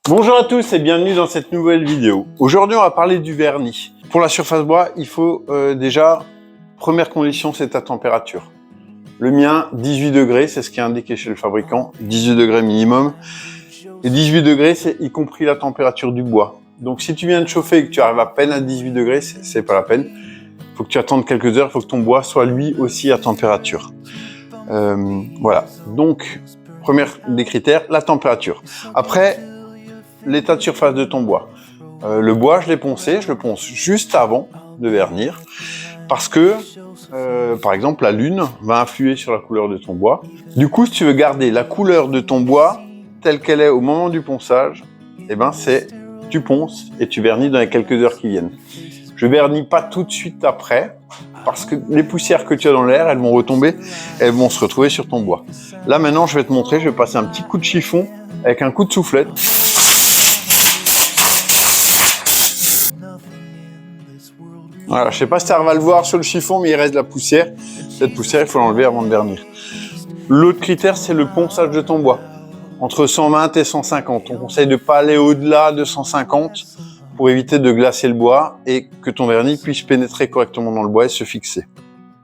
Bonjour à tous et bienvenue dans cette nouvelle vidéo. Aujourd'hui, on va parler du vernis. Pour la surface bois, il faut déjà, première condition, c'est ta température. Le mien, 18 degrés, c'est ce qui est indiqué chez le fabricant, 18 degrés minimum. Et 18 degrés, c'est y compris la température du bois. Donc si tu viens de chauffer et que tu arrives à peine à 18 degrés, c'est pas la peine. Il faut que tu attendes quelques heures, il faut que ton bois soit lui aussi à température. Voilà, donc premier des critères, la température. Après, l'état de surface de ton bois. Le bois, je le ponce juste avant de vernir, parce que, par exemple, la lune va influer sur la couleur de ton bois. Du coup, si tu veux garder la couleur de ton bois telle qu'elle est au moment du ponçage, eh ben tu ponces et tu vernis dans les quelques heures qui viennent. Je vernis pas tout de suite après, parce que les poussières que tu as dans l'air, elles vont retomber, elles vont se retrouver sur ton bois. Là, maintenant, je vais te montrer, je vais passer un petit coup de chiffon avec un coup de soufflette. Voilà, je sais pas si tu arrives à le voir sur le chiffon, mais il reste de la poussière. Cette poussière, il faut l'enlever avant de vernir. L'autre critère, c'est le ponçage de ton bois. Entre 120 et 150. On conseille de ne pas aller au-delà de 150 pour éviter de glacer le bois et que ton vernis puisse pénétrer correctement dans le bois et se fixer.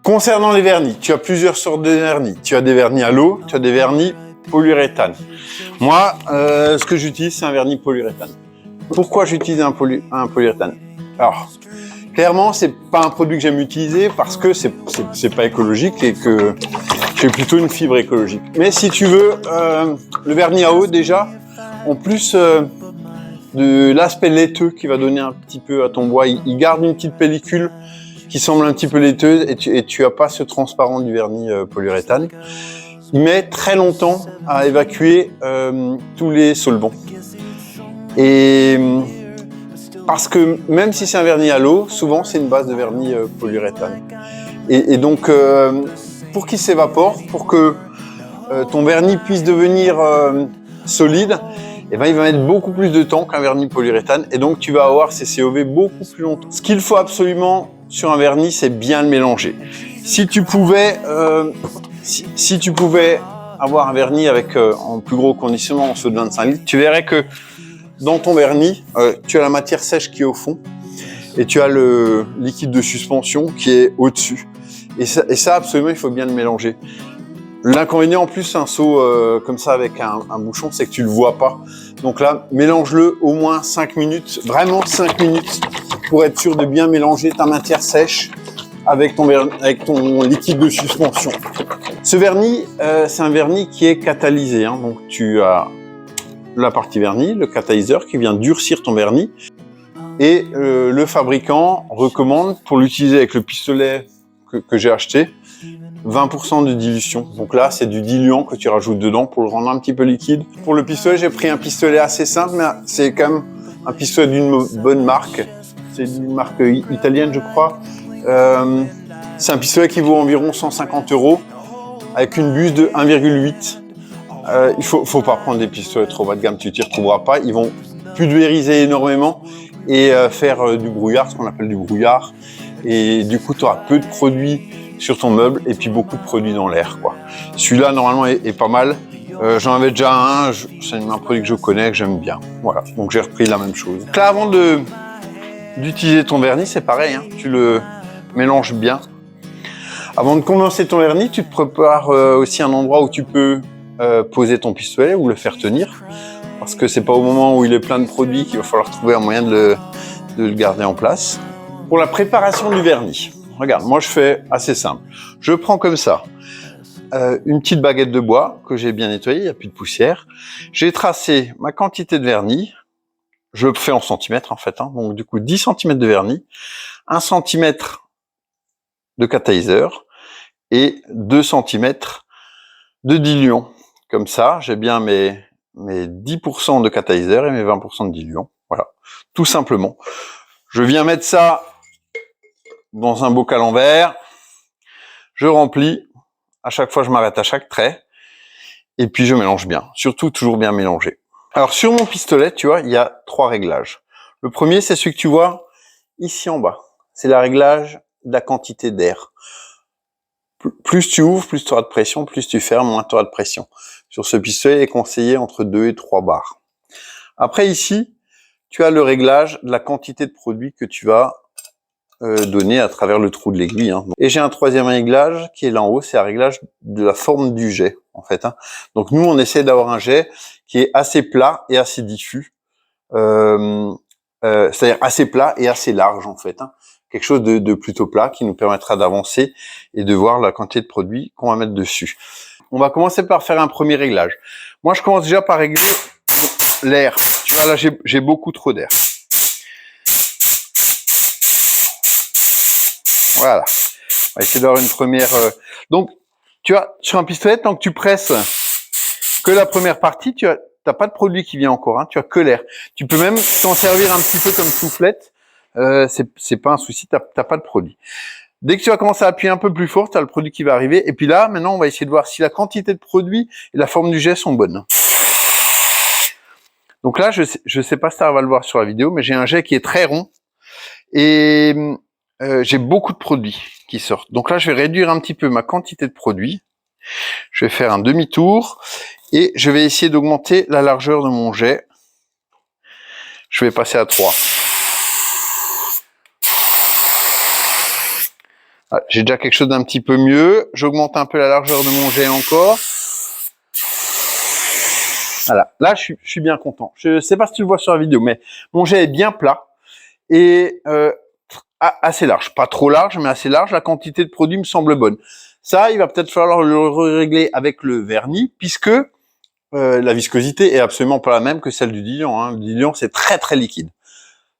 Concernant les vernis, tu as plusieurs sortes de vernis. Tu as des vernis à l'eau, tu as des vernis polyuréthane. Moi, ce que j'utilise, c'est un vernis polyuréthane. Pourquoi j'utilise un polyuréthane? Alors, clairement, c'est pas un produit que j'aime utiliser parce que c'est pas écologique et que j'ai plutôt une fibre écologique. Mais si tu veux, le vernis à eau déjà, en plus de l'aspect laiteux qui va donner un petit peu à ton bois, il garde une petite pellicule qui semble un petit peu laiteuse et tu as pas ce transparent du vernis polyuréthane. Il met très longtemps à évacuer tous les solvants. Et parce que même si c'est un vernis à l'eau, souvent c'est une base de vernis polyuréthane. Et donc, pour qu'il s'évapore, pour que ton vernis puisse devenir solide, eh ben, il va mettre beaucoup plus de temps qu'un vernis polyuréthane. Et donc, tu vas avoir ces COV beaucoup plus longtemps. Ce qu'il faut absolument sur un vernis, c'est bien le mélanger. Si tu pouvais, si tu pouvais avoir un vernis avec en plus gros conditionnement, en ceux de 25 litres, tu verrais que dans ton vernis, tu as la matière sèche qui est au fond et tu as le liquide de suspension qui est au-dessus. Et ça, absolument, il faut bien le mélanger. L'inconvénient en plus, un seau comme ça avec un bouchon, c'est que tu le vois pas. Donc là, mélange-le au moins 5 minutes, vraiment 5 minutes, pour être sûr de bien mélanger ta matière sèche avec ton liquide de suspension. Ce vernis, c'est un vernis qui est catalysé. Hein. Donc tu as la partie vernis, le catalyseur qui vient durcir ton vernis. Et le fabricant recommande, pour l'utiliser avec le pistolet que j'ai acheté, 20% de dilution. Donc là, c'est du diluant que tu rajoutes dedans pour le rendre un petit peu liquide. Pour le pistolet, j'ai pris un pistolet assez simple, mais c'est quand même un pistolet d'une bonne marque. C'est une marque italienne, je crois. C'est un pistolet qui vaut environ 150 € avec une buse de 1,8. Il faut pas prendre des pistolets trop bas de gamme, tu t'y retrouveras pas. Ils vont pulvériser énormément et faire du brouillard, ce qu'on appelle du brouillard. Et du coup, tu auras peu de produits sur ton meuble et puis beaucoup de produits dans l'air, quoi. Celui-là, normalement, est pas mal. J'en avais déjà un, c'est un produit que je connais, que j'aime bien. Voilà, donc j'ai repris la même chose. Donc là, avant d'utiliser ton vernis, c'est pareil, hein, tu le mélanges bien. Avant de commencer ton vernis, tu te prépares aussi un endroit où tu peux poser ton pistolet ou le faire tenir. Parce que c'est pas au moment où il est plein de produits qu'il va falloir trouver un moyen de le garder en place. Pour la préparation du vernis, regarde, moi je fais assez simple. Je prends comme ça une petite baguette de bois que j'ai bien nettoyée, il n'y a plus de poussière. J'ai tracé ma quantité de vernis, je le fais en centimètres en fait, hein, donc du coup 10 cm de vernis, 1 cm de catalyseur et 2 cm de diluant. Comme ça, j'ai bien mes 10% de catalyseur et mes 20% de diluant. Voilà, tout simplement. Je viens mettre ça dans un bocal en verre, je remplis, à chaque fois je m'arrête à chaque trait, et puis je mélange bien, surtout toujours bien mélanger. Alors sur mon pistolet, tu vois, il y a 3 réglages. Le premier, c'est celui que tu vois ici en bas, c'est le réglage de la quantité d'air. Plus tu ouvres, plus tu auras de pression, plus tu fermes, moins tu auras de pression. Sur ce pistolet, il est conseillé entre 2 et 3 bars. Après ici, tu as le réglage de la quantité de produit que tu vas donner à travers le trou de l'aiguille. Hein. Et j'ai un troisième réglage qui est là en haut, c'est un réglage de la forme du jet en fait. Hein. Donc nous, on essaie d'avoir un jet qui est assez plat et assez diffus, c'est-à-dire assez plat et assez large en fait. Hein. Quelque chose de plutôt plat qui nous permettra d'avancer et de voir la quantité de produit qu'on va mettre dessus. On va commencer par faire un premier réglage. Moi, je commence déjà par régler l'air. Tu vois, là, j'ai beaucoup trop d'air. Voilà. On va essayer d'avoir une première... Donc, tu vois, sur un pistolet, tant que tu presses que la première partie, tu n'as pas de produit qui vient encore. Hein, tu as que l'air. Tu peux même t'en servir un petit peu comme soufflette. C'est pas un souci, tu n'as pas de produit. Dès que tu vas commencer à appuyer un peu plus fort, tu as le produit qui va arriver. Et puis là, maintenant, on va essayer de voir si la quantité de produit et la forme du jet sont bonnes. Donc là, je sais pas si ça va le voir sur la vidéo, mais j'ai un jet qui est très rond. Et j'ai beaucoup de produits qui sortent. Donc là, je vais réduire un petit peu ma quantité de produits. Je vais faire un demi-tour et je vais essayer d'augmenter la largeur de mon jet. Je vais passer à 3. Ah, j'ai déjà quelque chose d'un petit peu mieux. J'augmente un peu la largeur de mon jet encore. Voilà, là je suis bien content. Je sais pas si tu le vois sur la vidéo, mais mon jet est bien plat et assez large. Pas trop large, mais assez large. La quantité de produit me semble bonne. Ça, il va peut-être falloir le régler avec le vernis, puisque la viscosité est absolument pas la même que celle du diluant. Hein. Le diluant, c'est très très liquide.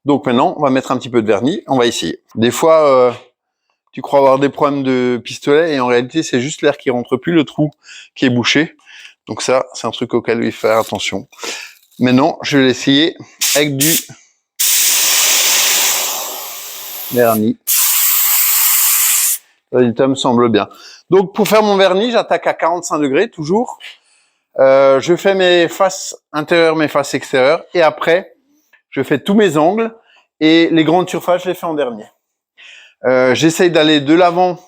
Donc maintenant, on va mettre un petit peu de vernis. On va essayer. Des fois, tu crois avoir des problèmes de pistolet, et en réalité, c'est juste l'air qui rentre plus, le trou qui est bouché. Donc ça, c'est un truc auquel il faut faire attention. Maintenant, je vais l'essayer avec du vernis. Le résultat me semble bien. Donc, pour faire mon vernis, j'attaque à 45 degrés, toujours. Je fais mes faces intérieures, mes faces extérieures. Et après, je fais tous mes angles. Et les grandes surfaces, je les fais en dernier. J'essaye d'aller de l'avant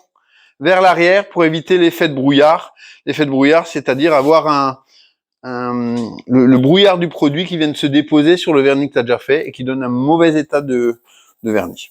vers l'arrière pour éviter l'effet de brouillard. L'effet de brouillard, c'est-à-dire avoir le brouillard du produit qui vient de se déposer sur le vernis que tu as déjà fait et qui donne un mauvais état de vernis.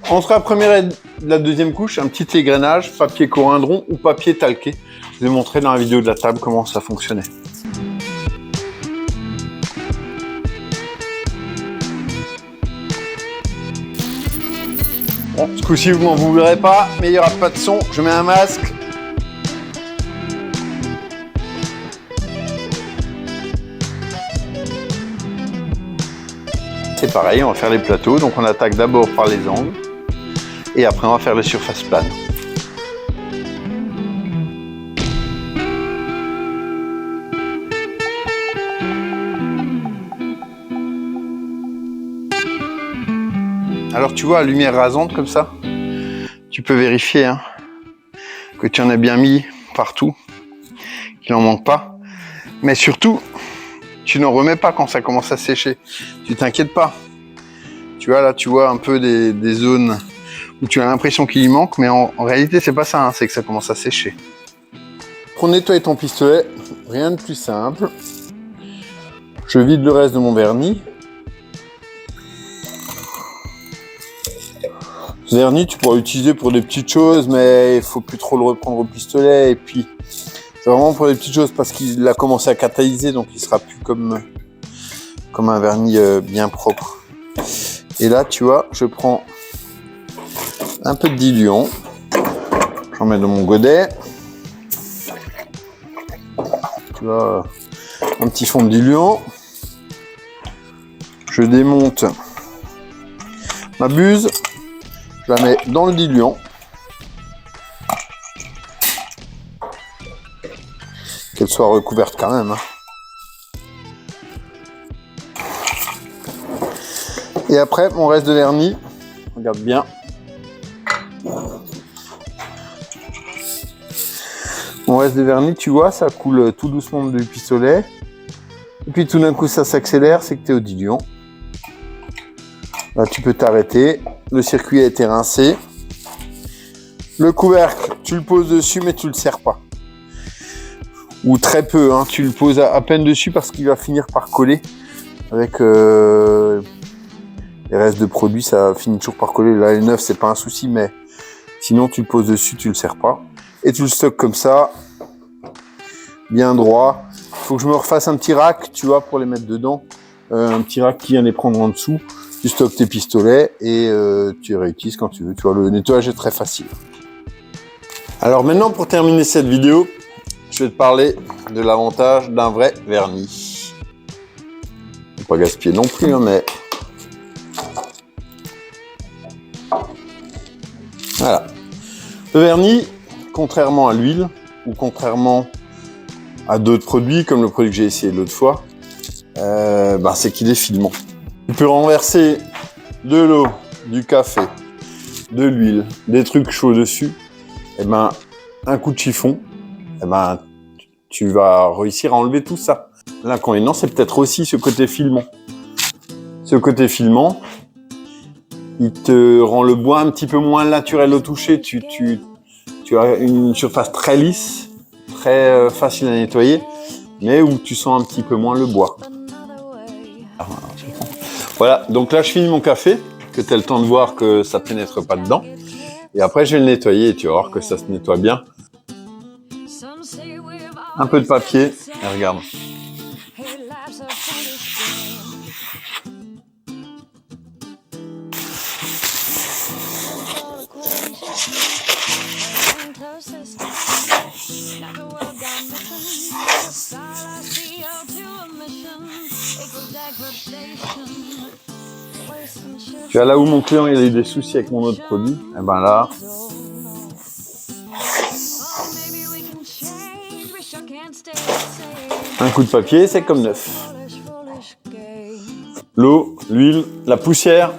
Entre la première et la deuxième couche, un petit égrenage, papier corindron ou papier talqué. Je vous ai montré dans la vidéo de la table comment ça fonctionnait. Bon, ce coup-ci, vous m'en verrez pas, mais il n'y aura pas de son. Je mets un masque. C'est pareil, on va faire les plateaux. Donc on attaque d'abord par les angles. Et après, on va faire les surfaces planes. Alors tu vois, à lumière rasante comme ça, tu peux vérifier hein, que tu en as bien mis partout, qu'il n'en manque pas. Mais surtout, tu n'en remets pas quand ça commence à sécher. Tu t'inquiètes pas. Tu vois là, tu vois un peu des zones où tu as l'impression qu'il y manque, mais en réalité c'est pas ça, hein, c'est que ça commence à sécher. Pour nettoyer ton pistolet, rien de plus simple. Je vide le reste de mon vernis. Ce vernis, tu pourras l'utiliser pour des petites choses, mais il faut plus trop le reprendre au pistolet. Et puis, c'est vraiment pour des petites choses parce qu'il a commencé à catalyser, donc il sera plus comme un vernis bien propre. Et là, tu vois, je prends un peu de diluant. J'en mets dans mon godet. Tu vois, un petit fond de diluant. Je démonte ma buse. Je la mets dans le diluant. Qu'elle soit recouverte quand même. Hein. Et après, mon reste de vernis, regarde bien. Mon reste de vernis, tu vois, ça coule tout doucement du pistolet. Et puis tout d'un coup, ça s'accélère, c'est que tu es au diluant. Là, tu peux t'arrêter. Le circuit a été rincé. Le couvercle, tu le poses dessus, mais tu le serres pas. Ou très peu, hein. Tu le poses à peine dessus parce qu'il va finir par coller. Avec les restes de produits, ça finit toujours par coller. Là, les neufs, c'est pas un souci, mais sinon, tu le poses dessus, tu le serres pas. Et tu le stockes comme ça, bien droit. Il faut que je me refasse un petit rack, tu vois, pour les mettre dedans. Un petit rack qui vient les prendre en dessous. Tu stockes tes pistolets et tu les réutilises quand tu veux. Tu vois, le nettoyage est très facile. Alors maintenant, pour terminer cette vidéo, je vais te parler de l'avantage d'un vrai vernis. Faut pas gaspiller non plus, hein, mais... Voilà. Le vernis, contrairement à l'huile, ou contrairement à d'autres produits, comme le produit que j'ai essayé l'autre fois, c'est qu'il est filmant. Tu peux renverser de l'eau, du café, de l'huile, des trucs chauds dessus, et un coup de chiffon, tu vas réussir à enlever tout ça. L'inconvénient, c'est peut-être aussi ce côté filmant. Ce côté filmant, il te rend le bois un petit peu moins naturel au toucher. Tu as une surface très lisse, très facile à nettoyer, mais où tu sens un petit peu moins le bois. Voilà, donc là je finis mon café, que tu as le temps de voir que ça ne pénètre pas dedans. Et après je vais le nettoyer et tu vas voir que ça se nettoie bien. Un peu de papier, et regarde. Tu vois, là où mon client il a eu des soucis avec mon autre produit, et là, un coup de papier, c'est comme neuf. L'eau, l'huile, la poussière,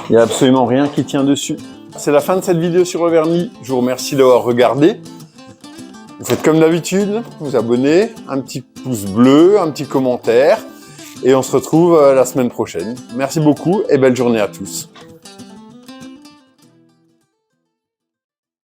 il n'y a absolument rien qui tient dessus. C'est la fin de cette vidéo sur le vernis. Je vous remercie d'avoir regardé. Vous faites comme d'habitude, vous abonnez, un petit pouce bleu, un petit commentaire. Et on se retrouve la semaine prochaine. Merci beaucoup et belle journée à tous.